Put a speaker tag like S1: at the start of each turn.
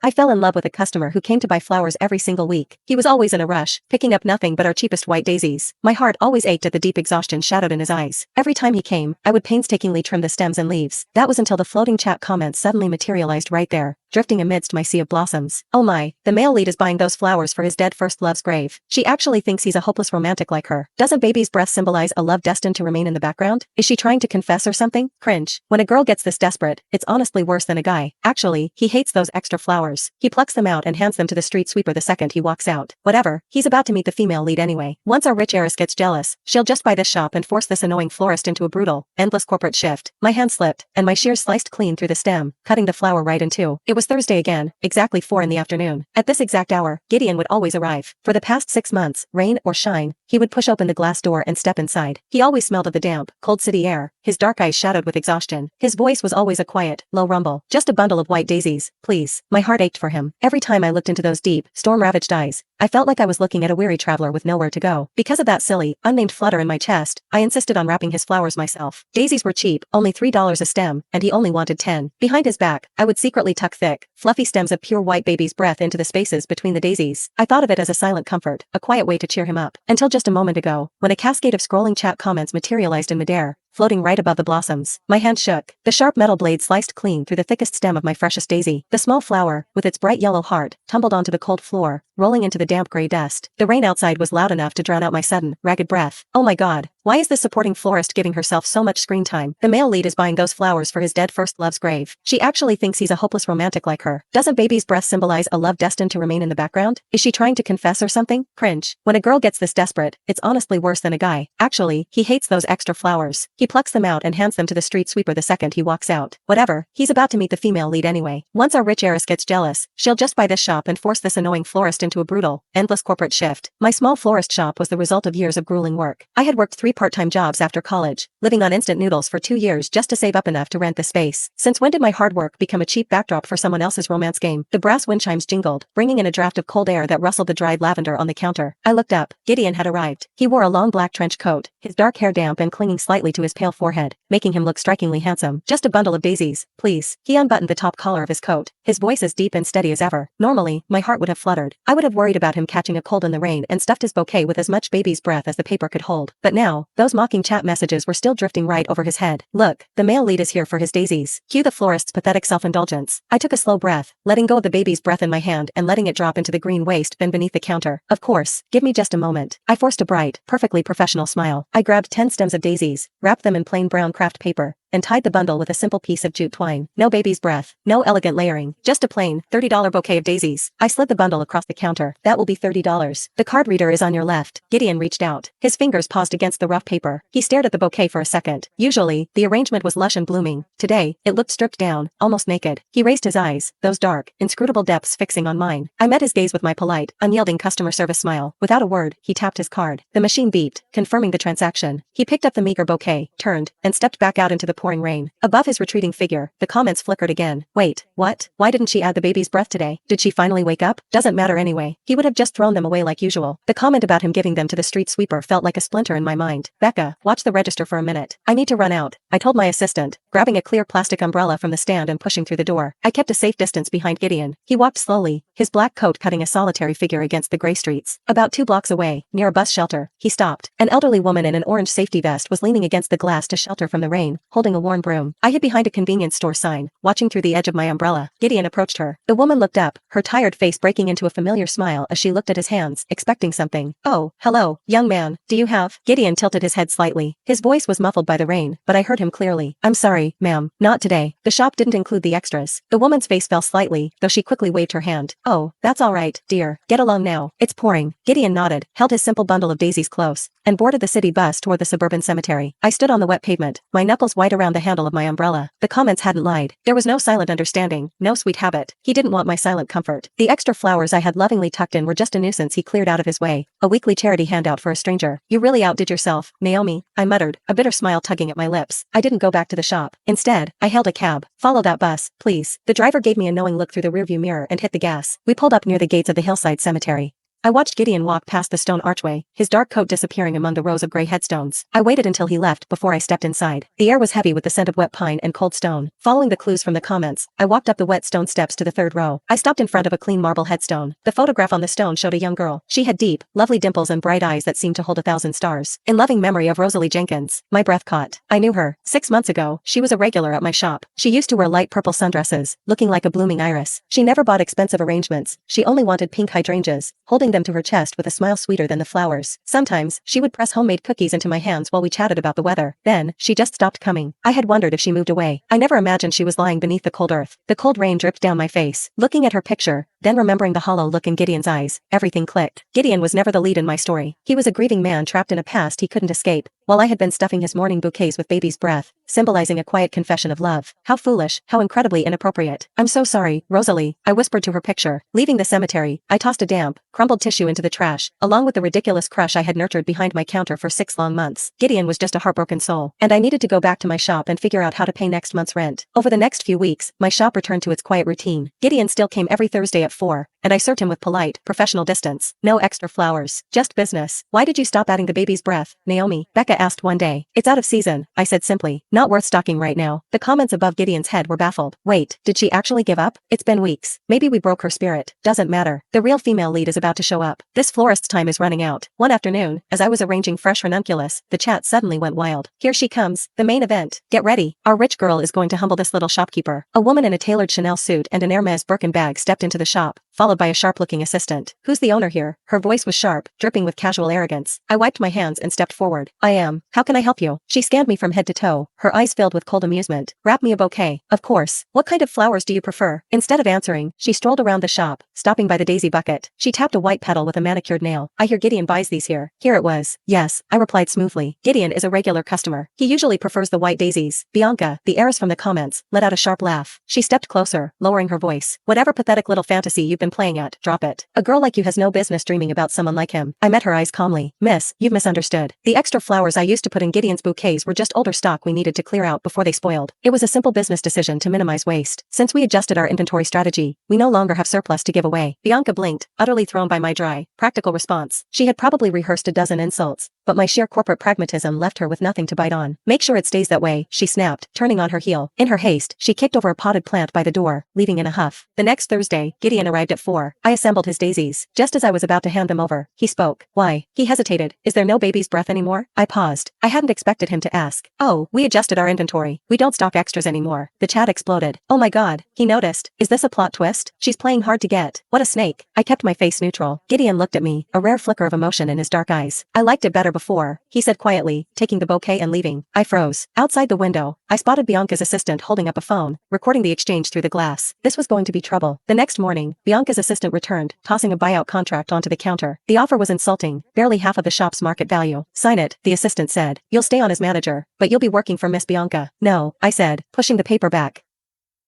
S1: I fell in love with a customer who came to buy flowers every single week. He was always in a rush, picking up nothing but our cheapest white daisies. My heart always ached at the deep exhaustion shadowed in his eyes. Every time he came, I would painstakingly trim the stems and leaves. That was until the floating chat comments suddenly materialized right there, drifting amidst my sea of blossoms. Oh my, the male lead is buying those flowers for his dead first love's grave. She actually thinks he's a hopeless romantic like her. Doesn't baby's breath symbolize a love destined to remain in the background? Is she trying to confess or something? Cringe. When a girl gets this desperate, it's honestly worse than a guy. Actually, he hates those extra flowers. He plucks them out and hands them to the street sweeper the second he walks out. Whatever, he's about to meet the female lead anyway. Once our rich heiress gets jealous, she'll just buy this shop and force this annoying florist into a brutal, endless corporate shift. My hand slipped, and my shears sliced clean through the stem, cutting the flower right in two. It was Thursday again, exactly 4 in the afternoon. At this exact hour, Gideon would always arrive. For the past 6 months, rain or shine, he would push open the glass door and step inside. He always smelled of the damp, cold city air, his dark eyes shadowed with exhaustion. His voice was always a quiet, low rumble. Just a bundle of white daisies, please. My heart ached for him. Every time I looked into those deep, storm-ravaged eyes, I felt like I was looking at a weary traveler with nowhere to go. Because of that silly, unnamed flutter in my chest, I insisted on wrapping his flowers myself. Daisies were cheap, only $3 a stem, and he only wanted 10. Behind his back, I would secretly tuck thick, fluffy stems of pure white baby's breath into the spaces between the daisies. I thought of it as a silent comfort, a quiet way to cheer him up. Until just a moment ago, when a cascade of scrolling chat comments materialized in midair, floating right above the blossoms. My hand shook. The sharp metal blade sliced clean through the thickest stem of my freshest daisy. The small flower, with its bright yellow heart, tumbled onto the cold floor, rolling into the damp gray dust. The rain outside was loud enough to drown out my sudden, ragged breath. Oh my god, why is this supporting florist giving herself so much screen time? The male lead is buying those flowers for his dead first love's grave. She actually thinks he's a hopeless romantic like her. Doesn't baby's breath symbolize a love destined to remain in the background? Is she trying to confess or something? Cringe. When a girl gets this desperate, it's honestly worse than a guy. Actually, he hates those extra flowers. He plucks them out and hands them to the street sweeper the second he walks out. Whatever, he's about to meet the female lead anyway. Once our rich heiress gets jealous, she'll just buy this shop and force this annoying florist into a brutal, endless corporate shift. My small florist shop was the result of years of grueling work. I had worked 3 part-time jobs after college, living on instant noodles for 2 years just to save up enough to rent the space. Since when did my hard work become a cheap backdrop for someone else's romance game? The brass wind chimes jingled, bringing in a draft of cold air that rustled the dried lavender on the counter. I looked up. Gideon had arrived. He wore a long black trench coat, his dark hair damp and clinging slightly to his pale forehead, making him look strikingly handsome. Just a bundle of daisies, please. He unbuttoned the top collar of his coat, his voice as deep and steady as ever. Normally, my heart would have fluttered. I would have worried about him catching a cold in the rain and stuffed his bouquet with as much baby's breath as the paper could hold. But now, those mocking chat messages were still drifting right over his head. Look, the male lead is here for his daisies. Cue the florist's pathetic self-indulgence. I took a slow breath, letting go of the baby's breath in my hand and letting it drop into the green waste bin beneath the counter. Of course, give me just a moment. I forced a bright, perfectly professional smile. I grabbed 10 stems of daisies, wrapped them in plain brown craft paper, and tied the bundle with a simple piece of jute twine. No baby's breath, no elegant layering, just a plain, $30 bouquet of daisies. I slid the bundle across the counter. That will be $30. The card reader is on your left. Gideon reached out. His fingers paused against the rough paper. He stared at the bouquet for a second. Usually, the arrangement was lush and blooming. Today, it looked stripped down, almost naked. He raised his eyes, those dark, inscrutable depths fixing on mine. I met his gaze with my polite, unyielding customer service smile. Without a word, he tapped his card. The machine beeped, confirming the transaction. He picked up the meager bouquet, turned, and stepped back out into the pouring rain. Above his retreating figure, the comments flickered again. Wait, what? Why didn't she add the baby's breath today? Did she finally wake up? Doesn't matter anyway. He would have just thrown them away like usual. The comment about him giving them to the street sweeper felt like a splinter in my mind. Becca, watch the register for a minute. I need to run out, I told my assistant, grabbing a clear plastic umbrella from the stand and pushing through the door. I kept a safe distance behind Gideon. He walked slowly, his black coat cutting a solitary figure against the gray streets. About 2 blocks away, near a bus shelter, he stopped. An elderly woman in an orange safety vest was leaning against the glass to shelter from the rain, holding a worn broom. I hid behind a convenience store sign, watching through the edge of my umbrella. Gideon approached her. The woman looked up, her tired face breaking into a familiar smile as she looked at his hands, expecting something. Oh, hello, young man, do you have? Gideon tilted his head slightly. His voice was muffled by the rain, but I heard him clearly. I'm sorry, ma'am, not today. The shop didn't include the extras. The woman's face fell slightly, though she quickly waved her hand. Oh, that's all right, dear. Get along now. It's pouring. Gideon nodded, held his simple bundle of daisies close, and boarded the city bus toward the suburban cemetery. I stood on the wet pavement, my knuckles white around the handle of my umbrella. The comments hadn't lied. There was no silent understanding, no sweet habit. He didn't want my silent comfort. The extra flowers I had lovingly tucked in were just a nuisance he cleared out of his way. A weekly charity handout for a stranger. You really outdid yourself, Naomi, I muttered, a bitter smile tugging at my lips. I didn't go back to the shop. Instead, I hailed a cab. Follow that bus, please. The driver gave me a knowing look through the rearview mirror and hit the gas. We pulled up near the gates of the hillside cemetery. I watched Gideon walk past the stone archway, his dark coat disappearing among the rows of gray headstones. I waited until he left before I stepped inside. The air was heavy with the scent of wet pine and cold stone. Following the clues from the comments, I walked up the wet stone steps to the third row. I stopped in front of a clean marble headstone. The photograph on the stone showed a young girl. She had deep, lovely dimples and bright eyes that seemed to hold 1,000 stars. In loving memory of Rosalie Jenkins. My breath caught. I knew her. 6 months ago, she was a regular at my shop. She used to wear light purple sundresses, looking like a blooming iris. She never bought expensive arrangements. She only wanted pink hydrangeas, holding them to her chest with a smile sweeter than the flowers. Sometimes, she would press homemade cookies into my hands while we chatted about the weather. Then, she just stopped coming. I had wondered if she moved away. I never imagined she was lying beneath the cold earth. The cold rain dripped down my face. Looking at her picture, then remembering the hollow look in Gideon's eyes, everything clicked. Gideon was never the lead in my story. He was a grieving man trapped in a past he couldn't escape, while I had been stuffing his morning bouquets with baby's breath, symbolizing a quiet confession of love. How foolish, how incredibly inappropriate. I'm so sorry, Rosalie, I whispered to her picture. Leaving the cemetery, I tossed a damp, crumbled tissue into the trash, along with the ridiculous crush I had nurtured behind my counter for 6 long months. Gideon was just a heartbroken soul, and I needed to go back to my shop and figure out how to pay next month's rent. Over the next few weeks, my shop returned to its quiet routine. Gideon still came every Thursday at 4, and I served him with polite, professional distance. No extra flowers, just business. Why did you stop adding the baby's breath, Naomi? Becca asked one day. It's out of season, I said simply. Not worth stocking right now. The comments above Gideon's head were baffled. Wait, did she actually give up? It's been weeks. Maybe we broke her spirit. Doesn't matter. The real female lead is about to show up. This florist's time is running out. One afternoon, as I was arranging fresh ranunculus, the chat suddenly went wild. Here she comes, the main event. Get ready. Our rich girl is going to humble this little shopkeeper. A woman in a tailored Chanel suit and an Hermes Birkin bag stepped into the shop, followed by a sharp-looking assistant. Who's the owner here? Her voice was sharp, dripping with casual arrogance. I wiped my hands and stepped forward. I am. How can I help you? She scanned me from head to toe, her eyes filled with cold amusement. Wrap me a bouquet. Of course. What kind of flowers do you prefer? Instead of answering, she strolled around the shop, stopping by the daisy bucket. She tapped a white petal with a manicured nail. I hear Gideon buys these here. Here it was. Yes, I replied smoothly. Gideon is a regular customer. He usually prefers the white daisies. Bianca, the heiress from the comments, let out a sharp laugh. She stepped closer, lowering her voice. Whatever pathetic little fantasy you've been playing at, drop it. A girl like you has no business dreaming about someone like him. I met her eyes calmly. Miss, you've misunderstood. The extra flowers I used to put in Gideon's bouquets were just older stock we needed to clear out before they spoiled. It was a simple business decision to minimize waste. Since we adjusted our inventory strategy, we no longer have surplus to give away. Bianca blinked, utterly thrown by my dry, practical response. She had probably rehearsed a dozen insults, but my sheer corporate pragmatism left her with nothing to bite on. Make sure it stays that way, she snapped, turning on her heel. In her haste, she kicked over a potted plant by the door, leaving in a huff. The next Thursday, Gideon arrived at 4. I assembled his daisies. Just as I was about to hand them over, he spoke. Why? He hesitated. Is there no baby's breath anymore? I paused. I hadn't expected him to ask. Oh, we adjusted our inventory. We don't stock extras anymore. The chat exploded. Oh my god, he noticed. Is this a plot twist? She's playing hard to get. What a snake. I kept my face neutral. Gideon looked at me, a rare flicker of emotion in his dark eyes. I liked it better before, he said quietly, taking the bouquet and leaving. I froze. Outside the window, I spotted Bianca's assistant holding up a phone, recording the exchange through the glass. This was going to be trouble. The next morning, Bianca's assistant returned, tossing a buyout contract onto the counter. The offer was insulting, barely half of the shop's market value. Sign it, the assistant said. You'll stay on as manager, but you'll be working for Miss Bianca. No, I said, pushing the paper back.